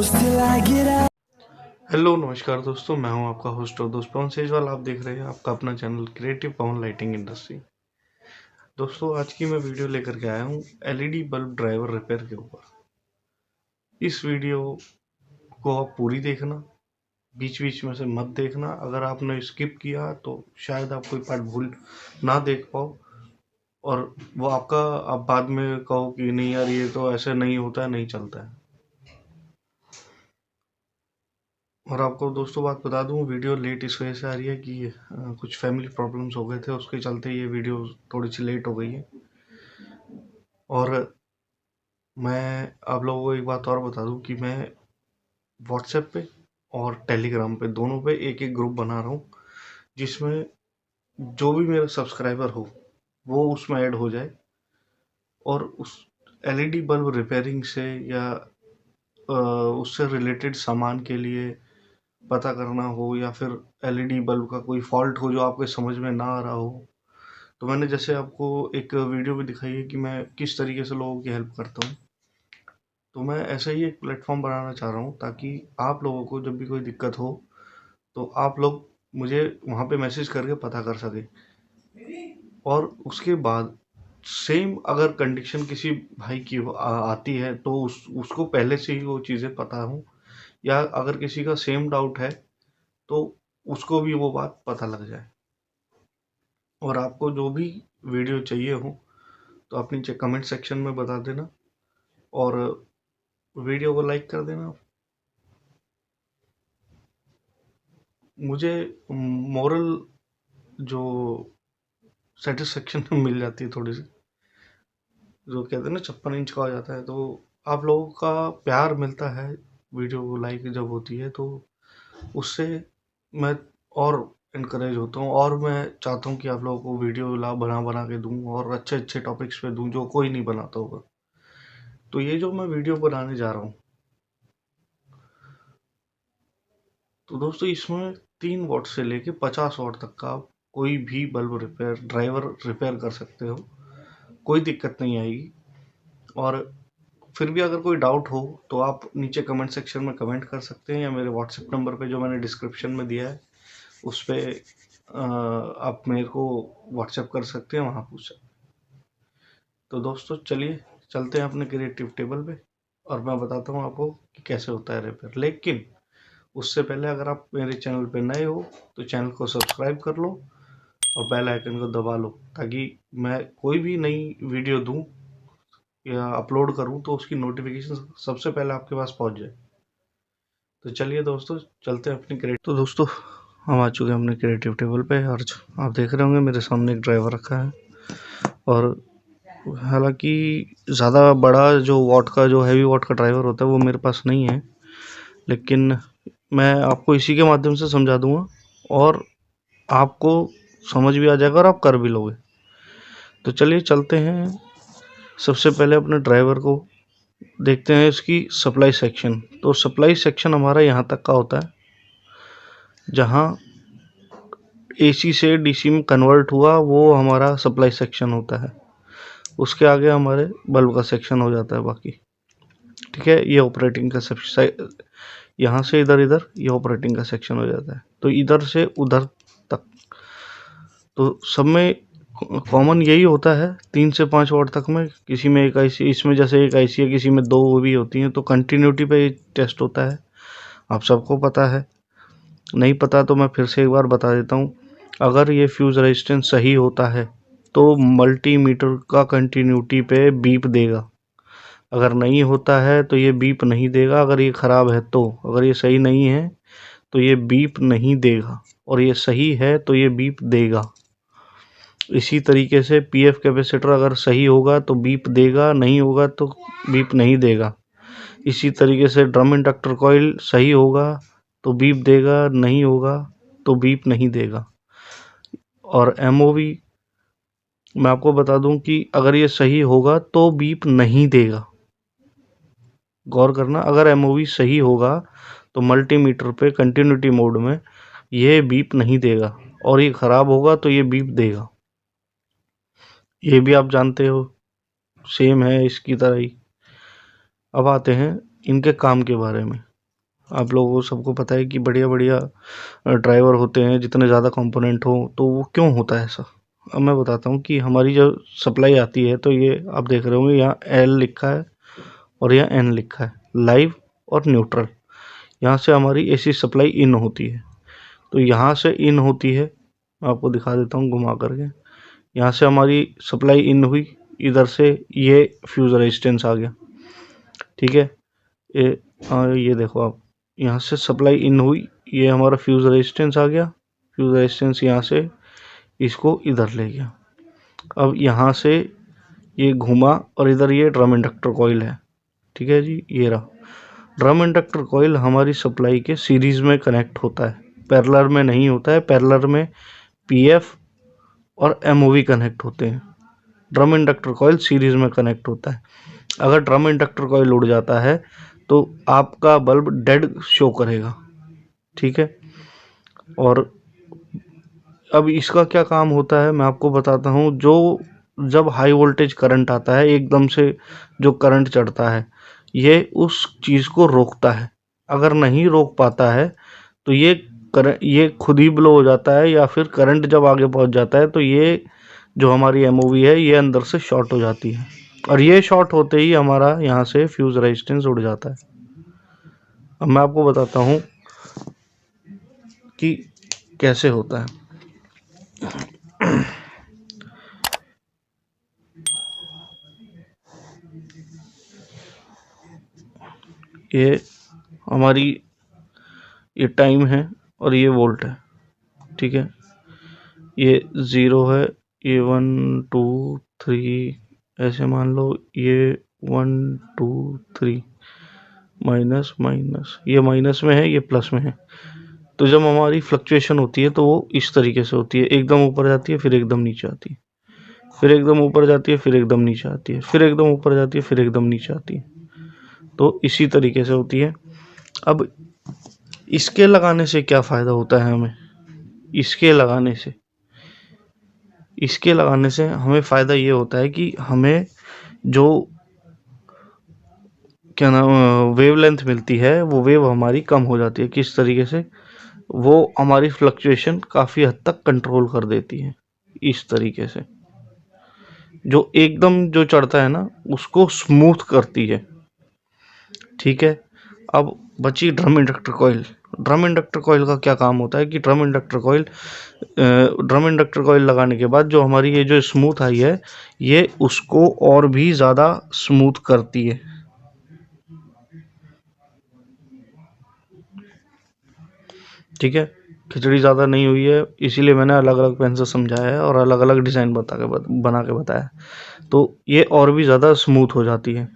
close till I get out. Hello नमस्कार दोस्तों, मैं हूं आपका होस्ट और दोस्त पवन सेजवाल। आप देख रहे हैं आपका अपना चैनल क्रिएटिव पवन लाइटिंग इंडस्ट्री। दोस्तों, आज की मैं वीडियो लेकर के आया हूं एलईडी बल्ब ड्राइवर रिपेयर के ऊपर। इस वीडियो को आप पूरी देखना, बीच बीच में से मत देखना। अगर आपने स्किप किया तो शायद आप कोई पार्ट भूल ना देख पाओ और वो आपका आप बाद में कहो कि नहीं यार, ये तो ऐसे नहीं होता है, नहीं चलता है। और आपको दोस्तों बात बता दूं, वीडियो लेट इस वजह से आ रही है कि कुछ फैमिली प्रॉब्लम्स हो गए थे, उसके चलते ये वीडियो थोड़ी सी लेट हो गई है। और मैं आप लोगों को एक बात और बता दूं कि मैं व्हाट्सएप पे और टेलीग्राम पे दोनों पे एक एक ग्रुप बना रहा हूँ, जिसमें जो भी मेरा सब्सक्राइबर हो वो उसमें ऐड हो जाए और उस एलईडी बल्ब रिपेयरिंग से या उससे रिलेटेड सामान के लिए पता करना हो, या फिर एलईडी बल्ब का कोई फॉल्ट हो जो आपके समझ में ना आ रहा हो। तो मैंने जैसे आपको एक वीडियो भी दिखाई है कि मैं किस तरीके से लोगों की हेल्प करता हूँ, तो मैं ऐसा ही एक प्लेटफॉर्म बनाना चाह रहा हूँ ताकि आप लोगों को जब भी कोई दिक्कत हो तो आप लोग मुझे वहाँ पे मैसेज करके पता कर सके। और उसके बाद सेम अगर कंडीशन किसी भाई की आती है तो उसको पहले से ही वो चीज़ें पता हो, या अगर किसी का सेम डाउट है तो उसको भी वो बात पता लग जाए। और आपको जो भी वीडियो चाहिए हो तो आप नीचे कमेंट सेक्शन में बता देना और वीडियो को लाइक कर देना। मुझे मोरल जो सेटिस्फेक्शन मिल जाती है थोड़ी सी, जो कहते हैं ना 56 इंच का हो जाता है, तो आप लोगों का प्यार मिलता है। वीडियो को लाइक जब होती है तो उससे मैं और इनकरेज होता हूँ और मैं चाहता हूँ कि आप लोगों को वीडियो ला बना बना के दूँ और अच्छे अच्छे टॉपिक्स पे दूँ जो कोई नहीं बनाता होगा। तो ये जो मैं वीडियो बनाने जा रहा हूँ, तो दोस्तों इसमें 3 वॉट से लेके 50 वॉट तक का आप कोई भी बल्ब रिपेयर ड्राइवर रिपेयर कर सकते हो, कोई दिक्कत नहीं आएगी। और फिर भी अगर कोई डाउट हो तो आप नीचे कमेंट सेक्शन में कमेंट कर सकते हैं, या मेरे व्हाट्सएप नंबर पे जो मैंने डिस्क्रिप्शन में दिया है उस पर आप मेरे को व्हाट्सएप कर सकते हैं, वहाँ पूछ सकते हैं। तो दोस्तों चलिए चलते हैं अपने क्रिएटिव टेबल पे और मैं बताता हूँ आपको कि कैसे होता है रिपेयर। लेकिन उससे पहले अगर आप मेरे चैनल पे नए हो तो चैनल को सब्सक्राइब कर लो और बेल आइकन को दबा लो, ताकि मैं कोई भी नई वीडियो दूं या अपलोड करूं तो उसकी नोटिफिकेशन सबसे पहले आपके पास पहुंच जाए। तो चलिए दोस्तों चलते हैं अपनी क्रिएटिव। तो दोस्तों हम आ चुके हैं अपने क्रिएटिव टेबल पे और आप देख रहे होंगे मेरे सामने एक ड्राइवर रखा है। और हालांकि ज़्यादा बड़ा जो वॉट का जो हैवी वॉट का ड्राइवर होता है वो मेरे पास नहीं है, लेकिन मैं आपको इसी के माध्यम से समझा दूंगा और आपको समझ भी आ जाएगा और आप कर भी लोगे। तो चलिए चलते हैं, सबसे पहले अपने ड्राइवर को देखते हैं इसकी सप्लाई सेक्शन। तो सप्लाई सेक्शन हमारा यहाँ तक का होता है जहाँ एसी से डीसी में कन्वर्ट हुआ, वो हमारा सप्लाई सेक्शन होता है। उसके आगे हमारे बल्ब का सेक्शन हो जाता है बाकी। ठीक है, ये ऑपरेटिंग का सेक्शन, यहाँ से इधर इधर ये ऑपरेटिंग का सेक्शन हो जाता है। तो इधर से उधर तक तो सब में कॉमन यही होता है 3 से 5 वॉट तक में। किसी में एक आईसी, इसमें जैसे एक आईसी है, किसी में 2 भी होती हैं, तो कंटिन्यूटी पे टेस्ट होता है। आप सबको पता है, नहीं पता तो मैं फिर से एक बार बता देता हूँ। अगर ये फ्यूज रेजिस्टेंस सही होता है तो मल्टीमीटर का कंटिन्यूटी पे बीप देगा, अगर नहीं होता है तो ये बीप नहीं देगा। अगर ये ख़राब है तो, अगर ये सही नहीं है तो ये बीप नहीं देगा, और ये सही है तो ये बीप देगा। इसी तरीके से पीएफ कैपेसिटर अगर सही होगा तो बीप देगा, नहीं होगा तो बीप नहीं देगा। इसी तरीके से ड्रम इंडक्टर कॉइल सही होगा तो बीप देगा, नहीं होगा तो बीप नहीं देगा। और एमओवी मैं आपको बता दूं कि अगर ये सही होगा तो बीप नहीं देगा। गौर करना, अगर एमओवी सही होगा तो मल्टीमीटर पे कंटिन्यूटी मोड में ये बीप नहीं देगा, और ये ख़राब होगा तो ये बीप देगा। ये भी आप जानते हो, सेम है इसकी तरह ही। अब आते हैं इनके काम के बारे में। आप लोगों को सबको पता है कि बढ़िया ड्राइवर होते हैं, जितने ज़्यादा कंपोनेंट हो तो वो क्यों होता है ऐसा। अब मैं बताता हूँ कि हमारी जो सप्लाई आती है, तो ये आप देख रहे होंगे यहाँ एल लिखा है और यहाँ एन लिखा है, लाइव और न्यूट्रल। यहाँ से हमारी एसी सप्लाई इन होती है, तो यहाँ से इन होती है, मैं आपको दिखा देता हूँ घुमा करके। यहाँ से हमारी सप्लाई इन हुई, इधर से ये फ्यूज रेजिस्टेंस आ गया, ठीक है। ये देखो आप, यहाँ से सप्लाई इन हुई, ये हमारा फ्यूज रेजिस्टेंस आ गया, फ्यूज रेजिस्टेंस यहाँ से इसको इधर ले गया। अब यहाँ से ये घुमा और इधर ये ड्रम इंडक्टर कॉइल है, ठीक है जी। ये रहा ड्रम इंडक्टर कॉइल, हमारी सप्लाई के सीरीज में कनेक्ट होता है, पैरेलल में नहीं होता है। पैरेलल में पीएफ और एमओवी कनेक्ट होते हैं, ड्रम इंडक्टर कॉइल सीरीज में कनेक्ट होता है। अगर ड्रम इंडक्टर कॉइल उड़ जाता है तो आपका बल्ब डेड शो करेगा, ठीक है। और अब इसका क्या काम होता है मैं आपको बताता हूँ। जब हाई वोल्टेज करंट आता है, एकदम से जो करंट चढ़ता है, ये उस चीज़ को रोकता है। अगर नहीं रोक पाता है तो ये खुद ही ब्लो हो जाता है, या फिर करंट जब आगे पहुंच जाता है तो ये जो हमारी एमओवी है ये अंदर से शॉर्ट हो जाती है, और ये शॉर्ट होते ही हमारा यहाँ से फ्यूज रेजिस्टेंस उड़ जाता है। अब मैं आपको बताता हूँ कि कैसे होता है। ये हमारी ये टाइम है और ये वोल्ट है, ठीक है। ये 0 है, ये 1 2 3 ऐसे मान लो, ये 1 2 3 माइनस माइनस, ये माइनस में है, ये प्लस में है। तो जब हमारी फ्लक्चुएशन होती है तो वो इस तरीके से होती है, एकदम ऊपर जाती है फिर एकदम नीचे आती है, फिर एकदम ऊपर जाती है फिर एकदम नीचे आती है, फिर एकदम ऊपर जाती है फिर एकदम नीचे आती है। तो इसी तरीके से होती है। अब इसके लगाने से क्या फ़ायदा होता है हमें? इसके लगाने से हमें फ़ायदा ये होता है कि हमें जो क्या नाम वेव लेंथ मिलती है, वो वेव हमारी कम हो जाती है। किस तरीके से? वो हमारी फ्लक्चुएशन काफ़ी हद तक कंट्रोल कर देती है, इस तरीके से। जो एकदम जो चढ़ता है ना, उसको स्मूथ करती है, ठीक है। अब बची drum inductor coil. Drum inductor coil का क्या काम होता है कि ड्रम इंडक्टर कॉइल लगाने के बाद जो हमारी ये जो स्मूथ आई है, ये उसको और भी ज़्यादा स्मूथ करती है, ठीक है। खिचड़ी ज़्यादा नहीं हुई है, इसीलिए मैंने अलग अलग पेन से समझाया है और अलग अलग डिज़ाइन बना के बताया, तो ये और भी ज़्यादा स्मूथ हो जाती है,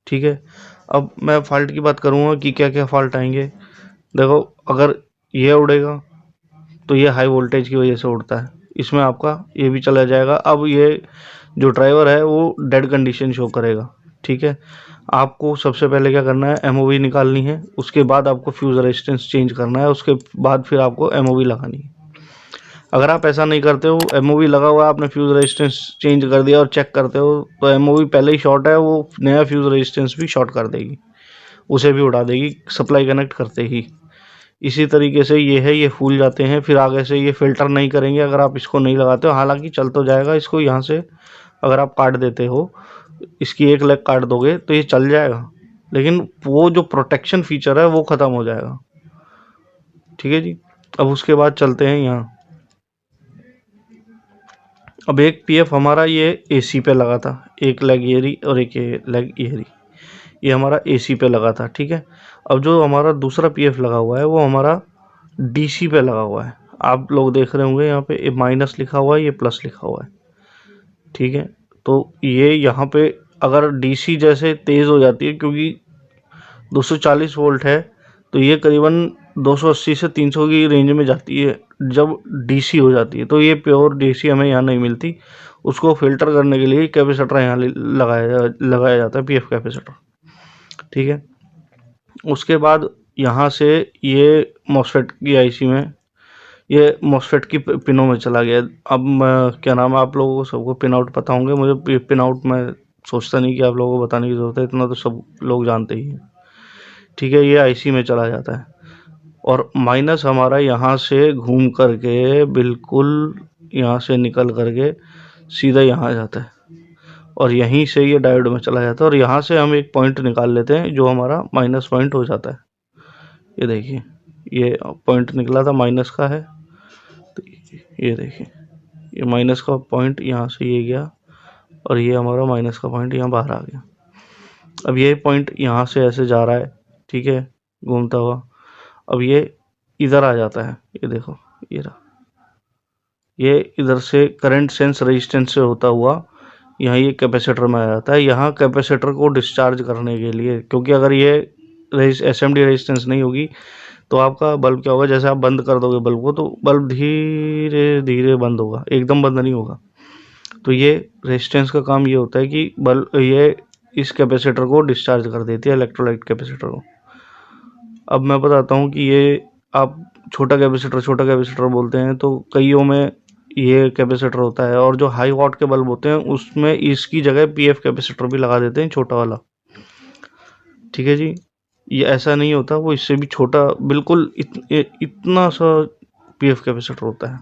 ठीक है। अब मैं फ़ॉल्ट की बात करूँगा कि क्या क्या फ़ॉल्ट आएंगे। देखो, अगर ये उड़ेगा तो ये हाई वोल्टेज की वजह से उड़ता है, इसमें आपका ये भी चला जाएगा। अब ये जो ड्राइवर है वो डेड कंडीशन शो करेगा, ठीक है। आपको सबसे पहले क्या करना है, एमओवी निकालनी है, उसके बाद आपको फ्यूज रेजिस्टेंस चेंज करना है, उसके बाद फिर आपको एमओवी लगानी है। अगर आप ऐसा नहीं करते हो, एमओवी लगा हुआ है, आपने फ्यूज रेजिस्टेंस चेंज कर दिया और चेक करते हो, तो एमओवी पहले ही शॉर्ट है, वो नया फ्यूज रेजिस्टेंस भी शॉर्ट कर देगी, उसे भी उड़ा देगी सप्लाई कनेक्ट करते ही। इसी तरीके से ये है, ये फूल जाते हैं, फिर आगे से ये फ़िल्टर नहीं करेंगे अगर आप इसको नहीं लगाते हो। हालांकि चल तो जाएगा, इसको यहाँ से अगर आप काट देते हो, इसकी एक लेग काट दोगे तो ये चल जाएगा, लेकिन वो जो प्रोटेक्शन फीचर है वो ख़त्म हो जाएगा, ठीक है जी। अब उसके बाद चलते हैं यहाँ। अब एक पीएफ हमारा ये एसी पे लगा था, एक लेग ये रही और एक लेग ये रही, ये हमारा एसी पे लगा था, ठीक है। अब जो हमारा दूसरा पीएफ लगा हुआ है वो हमारा डीसी पे लगा हुआ है। आप लोग देख रहे होंगे यहाँ पे माइनस लिखा हुआ है, ये प्लस लिखा हुआ है, ठीक है। तो ये यहाँ पे अगर डीसी जैसे तेज़ हो जाती है, क्योंकि 240 वोल्ट है, तो ये करीबन 280 से 300 की रेंज में जाती है जब डीसी हो जाती है। तो ये प्योर डीसी हमें यहाँ नहीं मिलती, उसको फिल्टर करने के लिए कैपेसिटर यहाँ लगाया जाता है, पीएफ कैपेसिटर, ठीक है। उसके बाद यहाँ से ये मॉसफेट की आईसी में, ये मॉसफेट की पिनों में चला गया। अब मैं क्या नाम है, आप लोगों को सबको पिन आउट पता होंगे, मुझे पिन आउट मैं सोचता नहीं कि आप लोगों को बताने की ज़रूरत है, इतना तो सब लोग जानते ही हैं, ठीक है, ये आईसी में चला जाता है और माइनस हमारा यहाँ से घूम करके बिल्कुल यहाँ से निकल करके सीधा यहाँ आ जाता है और यहीं से ये डायोड में चला जाता है और यहाँ से हम एक पॉइंट निकाल लेते हैं जो हमारा माइनस पॉइंट हो जाता है। ये देखिए, ये पॉइंट निकला था माइनस का है, तो ये देखिए ये माइनस का पॉइंट यहाँ से ये गया और ये हमारा माइनस का पॉइंट यहाँ बाहर आ गया। अब ये पॉइंट यहाँ से ऐसे जा रहा है, ठीक है, घूमता हुआ। अब ये इधर आ जाता है, ये देखो ये रहा, ये इधर से करंट सेंस रेजिस्टेंस से होता हुआ यहाँ ये कैपेसिटर में आ जाता है। यहाँ कैपेसिटर को डिस्चार्ज करने के लिए, क्योंकि अगर ये एसएमडी रेजिस्टेंस नहीं होगी तो आपका बल्ब क्या होगा, जैसे आप बंद कर दोगे बल्ब को तो बल्ब धीरे धीरे बंद होगा, एकदम बंद नहीं होगा। तो ये रेजिस्टेंस का काम ये होता है कि बल्ब ये इस कैपेसिटर को डिस्चार्ज कर देती है, इलेक्ट्रोलाइट कैपेसिटर को। अब मैं बताता हूँ कि ये आप छोटा कैपेसिटर बोलते हैं, तो कईयों में ये कैपेसिटर होता है और जो हाई वॉट के बल्ब होते हैं उसमें इसकी जगह पीएफ कैपेसिटर भी लगा देते हैं, छोटा वाला। ठीक है जी, ये ऐसा नहीं होता, वो इससे भी छोटा, बिल्कुल इतना सा पीएफ कैपेसिटर होता है,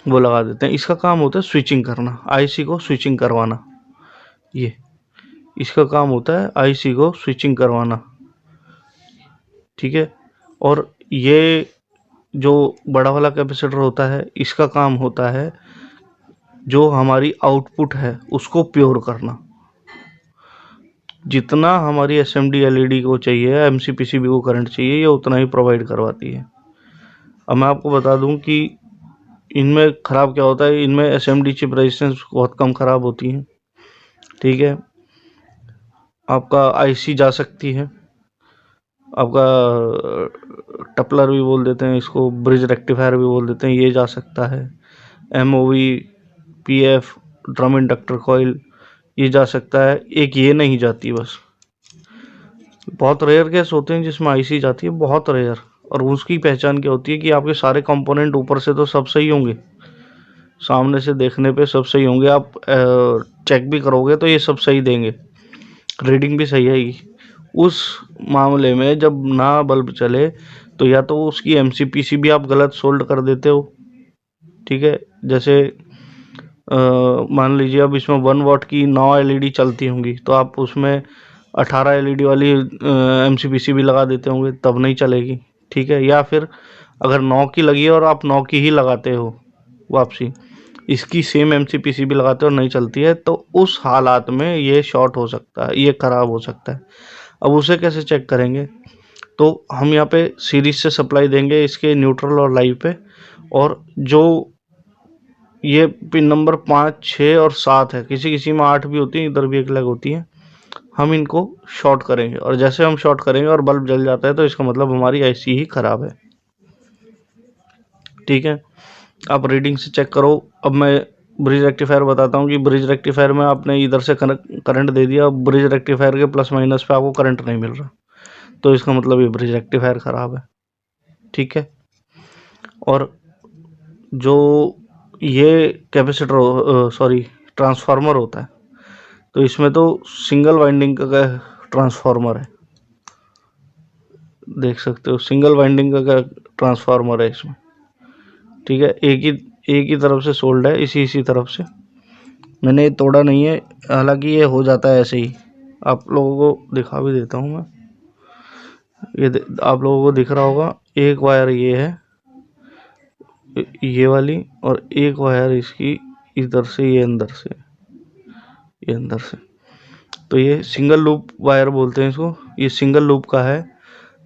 वो लगा देते हैं। इसका काम होता है स्विचिंग करना, आईसी को स्विचिंग करवाना। ये इसका काम होता है आईसी को स्विचिंग करवाना, ठीक है। और ये जो बड़ा वाला कैपेसिटर होता है इसका काम होता है जो हमारी आउटपुट है उसको प्योर करना। जितना हमारी एसएमडी एलईडी को चाहिए, एमसीपीसीबी को करंट चाहिए, ये उतना ही प्रोवाइड करवाती है। अब मैं आपको बता दूं कि इनमें ख़राब क्या होता है, इनमें एसएमडी चिप रेजिस्टेंस बहुत कम ख़राब होती है, ठीक है। आपका आईसी जा सकती है, आपका टपलर भी बोल देते हैं इसको, ब्रिज रेक्टिफायर भी बोल देते हैं, ये जा सकता है। MOV, PF, drum inductor coil, ये जा सकता है। एक ये नहीं जाती बस। बहुत रेयर केस होते हैं जिसमें आईसी जाती है, बहुत रेयर। और उसकी पहचान क्या होती है कि आपके सारे कंपोनेंट ऊपर से तो सब सही होंगे, सामने से देखने पे सब सही होंगे, आप चेक भी करोगे तो ये सब सही देंगे, रीडिंग भी सही आएगी। उस मामले में जब ना बल्ब चले तो या तो उसकी एमसीपीसीबी आप गलत सोल्ड कर देते हो, ठीक है। जैसे मान लीजिए अब इसमें 1 वाट की 9 एलईडी चलती होंगी तो आप उसमें 18 एलईडी वाली एमसीपीसीबी लगा देते होंगे, तब नहीं चलेगी, ठीक है। या फिर अगर 9 की लगी है और आप 9 की ही लगाते हो वापसी, इसकी सेम एमसीपीसीबी लगाते हो और नहीं चलती है, तो उस हालात में ये शॉर्ट हो सकता है, ये ख़राब हो सकता है। अब उसे कैसे चेक करेंगे, तो हम यहाँ पे सीरीज से सप्लाई देंगे इसके न्यूट्रल और लाइव पे, और जो ये पिन नंबर 5, 6 और 7 है, किसी किसी में 8 भी होती है, इधर भी एक लग होती है, हम इनको शॉर्ट करेंगे। और जैसे हम शॉर्ट करेंगे और बल्ब जल जाता है तो इसका मतलब हमारी आईसी ही ख़राब है, ठीक है। आप रीडिंग से चेक करो। अब मैं ब्रिज रेक्टिफायर बताता हूँ कि ब्रिज रेक्टिफायर में आपने इधर से करंट दे दिया, ब्रिज रेक्टिफायर के प्लस माइनस पे आपको करंट नहीं मिल रहा, तो इसका मतलब ये ब्रिज रेक्टिफायर ख़राब है, ठीक है। और जो ये कैपेसिटर ट्रांसफार्मर होता है, तो इसमें तो सिंगल वाइंडिंग का ट्रांसफार्मर है, देख सकते हो, सिंगल वाइंडिंग का ट्रांसफार्मर है इसमें, ठीक है। एक ही तरफ से सोल्ड है, इसी तरफ से, मैंने तोड़ा नहीं है, हालांकि ये हो जाता है ऐसे ही। आप लोगों को दिखा भी देता हूँ मैं, आप लोगों को दिख रहा होगा, एक वायर ये है, ये वाली, और एक वायर इसकी इधर से, ये अंदर से, ये अंदर से, तो ये सिंगल लूप वायर बोलते हैं इसको, ये सिंगल लूप का है।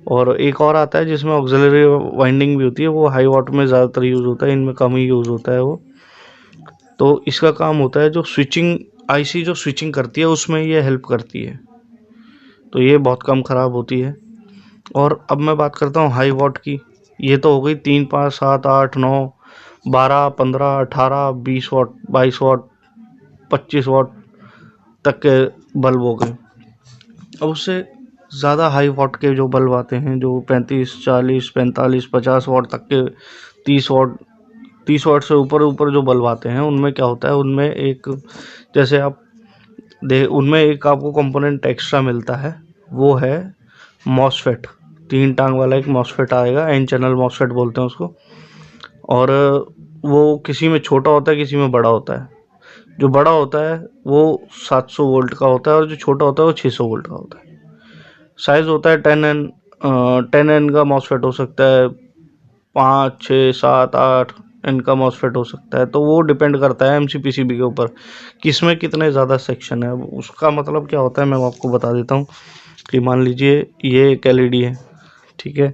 और एक और आता है जिसमें ऑक्सिलरी वाइंडिंग भी होती है, वो हाई वाट में ज़्यादातर यूज़ होता है, इनमें कम ही यूज़ होता है वो। तो इसका काम होता है जो स्विचिंग, आईसी जो स्विचिंग करती है उसमें ये हेल्प करती है, तो ये बहुत कम ख़राब होती है। और अब मैं बात करता हूँ हाई वाट की। ये तो हो गई 3, 5, 7, 8, 9, 12, 15, 18, 20 वाट, 22 वाट, 25 वाट तक के बल्ब हो गए। अब उससे ज़्यादा हाई वाट के जो बल्ब आते हैं, जो 35, 40, 45, 50 वाट तक के, 30 वाट से ऊपर जो बल्ब आते हैं, उनमें क्या होता है, उनमें एक, जैसे आप उनमें एक आपको कंपोनेंट एक्स्ट्रा मिलता है, वो है मॉसफेट, 3 टांग वाला एक मॉसफेट आएगा, एन चैनल मॉसफेट बोलते हैं उसको। और वो किसी में छोटा होता है, किसी में बड़ा होता है। जो बड़ा होता है वो 700 वोल्ट का होता है और जो छोटा होता है वो 600 वोल्ट का होता है। साइज़ होता है 10 एन का मॉसफेट हो सकता है, 5, 6, 7, 8 एन का मॉसफेट हो सकता है। तो वो डिपेंड करता है एमसीपीसीबी के ऊपर कि इसमें कितने ज़्यादा सेक्शन है। उसका मतलब क्या होता है मैं आपको बता देता हूँ कि मान लीजिए ये एक एलईडी है, ठीक है,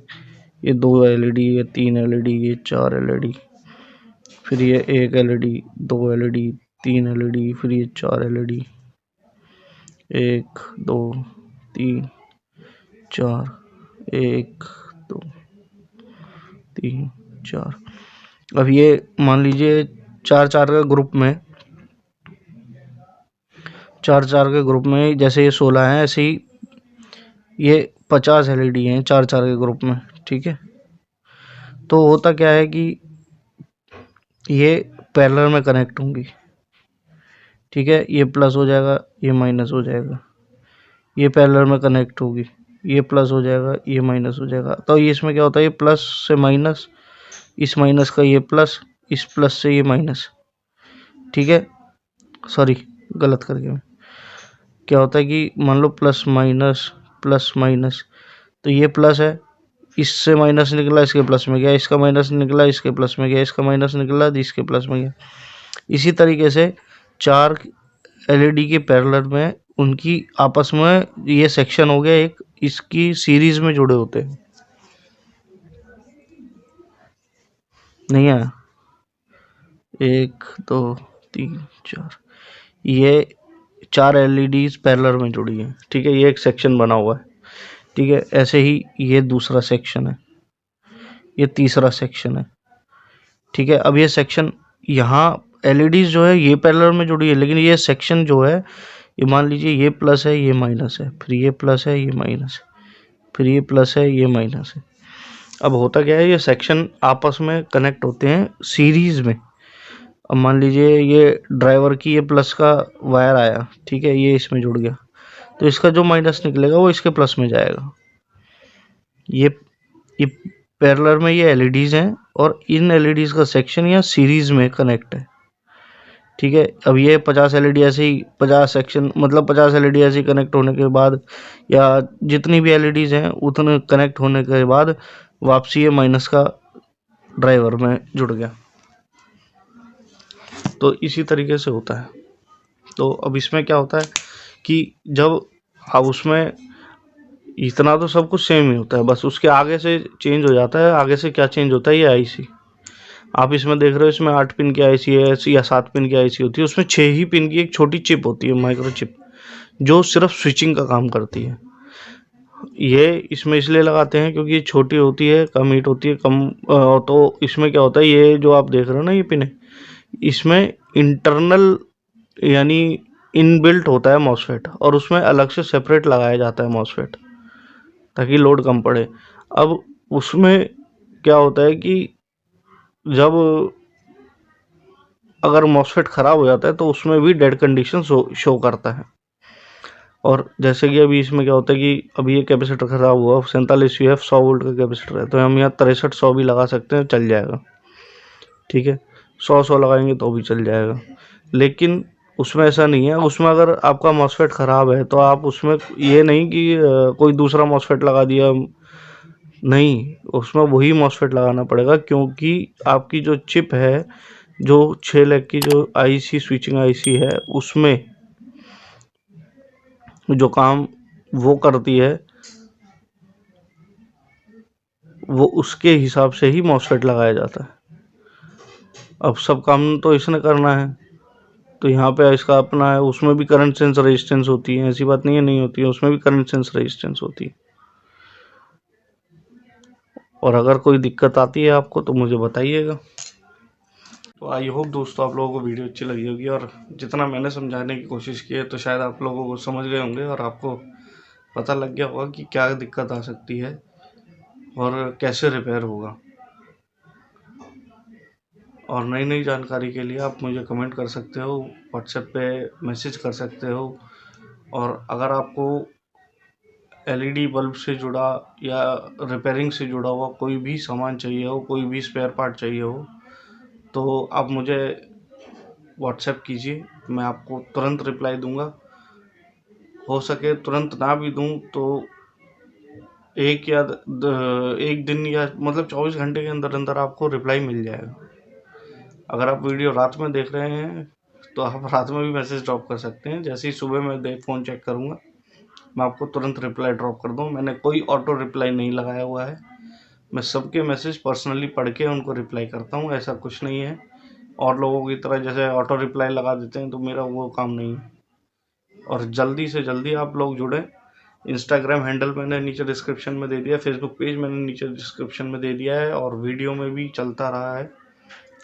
ये 2 एलईडी, ये 3 एलईडी, ये 4 एलईडी, फिर ये 1 एलईडी, 2 एलईडी, 3 एलईडी, फिर ये 4 एलईडी, 1, 2, 3, 4, 1, 2, 3, 4। अब ये मान लीजिए 4 के ग्रुप में जैसे ये 16 है, ऐसे ही ये 50 एलईडी हैं 4 के ग्रुप में, ठीक है। तो होता क्या है कि ये पैरेलल में कनेक्ट होंगी, ठीक है। ये प्लस हो जाएगा, ये माइनस हो जाएगा, ये पैरेलल में कनेक्ट होगी, ये प्लस हो जाएगा, ये माइनस हो जाएगा। तो ये इसमें क्या होता है, ये प्लस से माइनस, इस माइनस का ये प्लस, इस प्लस से ये माइनस, ठीक है। सॉरी, गलत कर गया मैं। क्या होता है कि मान लो प्लस माइनस प्लस माइनस, तो ये प्लस है, इससे माइनस निकला इसके प्लस में गया, इसका माइनस निकला इसके प्लस में गया, इसका माइनस निकला इसके प्लस में गया। इसी तरीके से 4 एलईडी के पैरेलल में उनकी आपस में ये सेक्शन हो गया एक, इसकी सीरीज में जुड़े होते हैं। नहीं आया? 1, 2, 3, 4, ये 4 एलईडीज पैरेलल में जुड़ी हैं, ठीक है। ये एक सेक्शन बना हुआ है, ठीक है। ऐसे ही ये दूसरा सेक्शन है, ये तीसरा सेक्शन है, ठीक है। अब ये सेक्शन यहाँ एलईडीज जो है ये पैरेलल में जुड़ी है, लेकिन ये सेक्शन जो है ये मान लीजिए ये प्लस है, ये माइनस है, फिर ये प्लस है, ये माइनस है, फिर ये प्लस है, ये माइनस है। अब होता क्या है, ये सेक्शन आपस में कनेक्ट होते हैं सीरीज में। अब मान लीजिए ये ड्राइवर की ये प्लस का वायर आया, ठीक है, ये इसमें जुड़ गया, तो इसका जो माइनस निकलेगा वो इसके प्लस में जाएगा। ये पैरेलल में ये एलईडीज हैं और इन एलईडीज का सेक्शन यहाँ सीरीज में कनेक्ट है, ठीक है। अब ये 50 एलईडी ऐसे ही 50 सेक्शन, मतलब 50 एलईडी ऐसे ही कनेक्ट होने के बाद, या जितनी भी एलईडीज हैं उतने कनेक्ट होने के बाद वापसी ये माइनस का ड्राइवर में जुड़ गया। तो इसी तरीके से होता है। तो अब इसमें क्या होता है कि जब अब उसमें इतना तो सब कुछ सेम ही होता है, बस उसके आगे से चेंज हो जाता है। आगे से क्या चेंज होता है, ये आईसी आप इसमें देख रहे हो, इसमें 8 पिन की आईसी है या 7 पिन की आईसी होती है, उसमें 6 ही पिन की एक छोटी चिप होती है, माइक्रो चिप, जो सिर्फ स्विचिंग का काम करती है। ये इसमें इसलिए लगाते हैं क्योंकि ये छोटी होती है, कम हीट होती है, कम तो इसमें क्या होता है, ये जो आप देख रहे हो ना ये पिन है, इसमें इंटरनल यानी इनबिल्ट होता है मॉसफेट, और उसमें अलग से सेपरेट लगाया जाता है मॉसफेट ताकि लोड कम पड़े। अब उसमें क्या होता है कि जब अगर मॉसफेट ख़राब हो जाता है तो उसमें भी डेड कंडीशन शो करता है। और जैसे कि अभी इसमें क्या होता है कि अभी ये कैपेसिटर ख़राब हुआ, 47 UF 100 वोल्ट का कैपेसिटर है, तो हम यहाँ 6300 भी लगा सकते हैं, चल जाएगा, ठीक है। 100 लगाएंगे तो भी चल जाएगा। लेकिन उसमें ऐसा नहीं है, उसमें अगर आपका मॉसफेट ख़राब है तो आप उसमें ये नहीं कि कोई दूसरा मॉसफेट लगा दिया, नहीं, उसमें वही मॉसफेट लगाना पड़ेगा, क्योंकि आपकी जो चिप है, जो 6 लाख की जो आईसी स्विचिंग आईसी है, उसमें जो काम वो करती है वो उसके हिसाब से ही मॉसफेट लगाया जाता है। अब सब काम तो इसने करना है, तो यहाँ पे इसका अपना है, उसमें भी करंट सेंस रेजिस्टेंस होती है, ऐसी बात नहीं है नहीं होती है, उसमें भी करंट सेंस रेजिस्टेंस होती है। और अगर कोई दिक्कत आती है आपको तो मुझे बताइएगा। तो आई होप दोस्तों आप लोगों को वीडियो अच्छी लगी होगी, और जितना मैंने समझाने की कोशिश की है तो शायद आप लोगों को समझ गए होंगे और आपको पता लग गया होगा कि क्या दिक्कत आ सकती है और कैसे रिपेयर होगा। और नई नई जानकारी के लिए आप मुझे कमेंट कर सकते हो, व्हाट्सएप पे मैसेज कर सकते हो। और अगर आपको एलईडी बल्ब से जुड़ा या रिपेयरिंग से जुड़ा हुआ कोई भी सामान चाहिए हो, कोई भी स्पेयर पार्ट चाहिए हो, तो आप मुझे व्हाट्सएप कीजिए, मैं आपको तुरंत रिप्लाई दूंगा। हो सके तुरंत ना भी दूं तो एक दिन या मतलब 24 घंटे के अंदर अंदर आपको रिप्लाई मिल जाएगा। अगर आप वीडियो रात में देख रहे हैं तो आप रात में भी मैसेज ड्रॉप कर सकते हैं। जैसे ही सुबह मैं फ़ोन चेक करूँगा, मैं आपको तुरंत रिप्लाई ड्रॉप कर दूँ। मैंने कोई ऑटो रिप्लाई नहीं लगाया हुआ है। मैं सबके मैसेज पर्सनली पढ़ के उनको रिप्लाई करता हूँ, ऐसा कुछ नहीं है। और लोगों की तरह जैसे ऑटो रिप्लाई लगा देते हैं, तो मेरा वो काम नहीं है। और जल्दी से जल्दी आप लोग जुड़ें। इंस्टाग्राम हैंडल मैंने नीचे डिस्क्रिप्शन में दे दिया, फेसबुक पेज मैंने नीचे डिस्क्रिप्शन में दे दिया है, और वीडियो में भी चलता रहा है।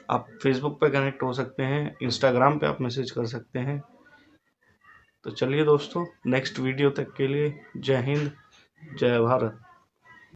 आप फेसबुक पे कनेक्ट हो सकते हैं, इंस्टाग्राम पे आप मैसेज कर सकते हैं। तो चलिए दोस्तों, नेक्स्ट वीडियो तक के लिए जय हिंद, जय भारत।